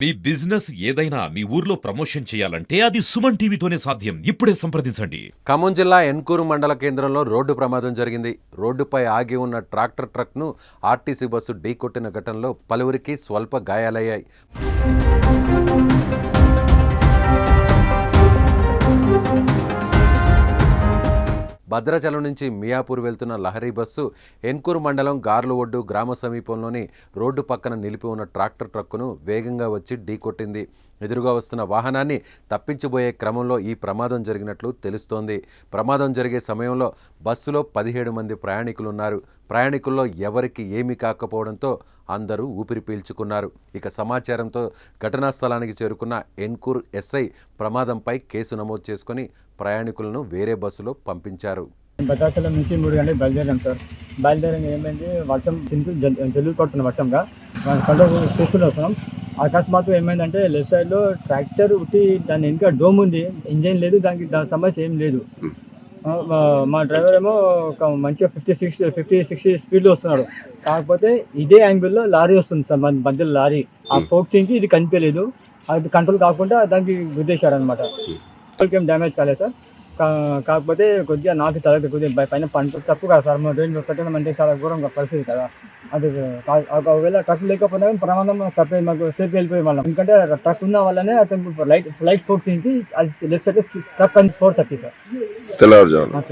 మీ business ఏదైనా మీ ఊర్లో promotion చేయాలంటే అది సుమన్ టీవీతోనే సాధ్యం. ఇప్పుడే సంప్రదించండి. ఖమ్మం జిల్లా ఎన్కూరు మండల కేంద్రంలో రోడ్డు ప్రమాదం జరిగింది. రోడ్డుపై ఆగి ఉన్న ట్రాక్టర్ ట్రక్ను ఆర్టీసీ బస్సు ఢీకొట్టిన ఘటనలో పలువురికి స్వల్ప గాయాలయ్యాయి. భద్రాచలం నుంచి మియాపూర్ వెళ్తున్న లహరీ బస్సు ఎన్కూరు మండలం గార్లు ఒడ్డు గ్రామ సమీపంలోని రోడ్డు పక్కన నిలిపి ఉన్న ట్రాక్టర్ ట్రక్కును వేగంగా వచ్చి ఢీకొట్టింది. ఎదురుగా వస్తున్న వాహనాన్ని తప్పించబోయే క్రమంలో ఈ ప్రమాదం జరిగినట్లు తెలుస్తోంది. ప్రమాదం జరిగే సమయంలో బస్సులో 17 మంది ప్రయాణికులున్నారు. ప్రయాణికుల్లో ఎవరికి ఏమీ కాకపోవడంతో అందరూ ఊపిరి పీల్చుకున్నారు. ఇక సమాచారంతో ఘటనా స్థలానికి చేరుకున్న ఎన్కూర్ ఎస్ఐ ప్రమాదంపై కేసు నమోదు చేసుకుని ప్రయాణికులను వేరే బస్సులో పంపించారు. భద్రాచలం నుంచి 3 గంటలకు బయలుదేరాం సార్. బయలుదేరం ఏమైంది, వర్షం జల్లులు పడుతున్న వర్షంగా కంట్రోల్ చేసుకుని వస్తున్నాం. అకస్మాత్తు ఏమైందంటే లెఫ్ట్ సైడ్లో ట్రాక్టర్ ఉట్టి దాని వెనుక డోమ్ ఉంది, ఇంజన్ లేదు, దానికి సమస్య ఏం లేదు. మా డ్రైవర్ ఏమో ఒక మంచిగా 50-60 స్పీడ్లో వస్తున్నాడు. కాకపోతే ఇదే యాంగిల్లో లారీ వస్తుంది సార్, మన మధ్యలో లారీ. ఆ ఫోక్సింగ్కి ఇది కనిపించలేదు, అది కంట్రోల్ కాకుండా దానికి గుద్దేశాడు అనమాట. ఏం డ్యామేజ్ కాలేదు సార్. కాకపోతే కొద్దిగా నాకు తల కొద్దిగా పైన పంట తప్పు కదా సార్, మా ట్రైన్ పెట్టడం అంటే చాలా ఘోరంగా పరిస్థితి కదా. అది ఒకవేళ ట్రక్ లేకపోయినా ప్రమాదం తప్పే, మాకు సేఫ్ వెళ్ళిపోయే వాళ్ళం. ఎందుకంటే ట్రక్ ఉన్న వల్లనే అతను ఫ్లైట్ ఫోక్సింగ్కి అది లెఫ్ట్ సైడ్ ట్రక్ అని 4:30 సార్. తెల్లవారుజామున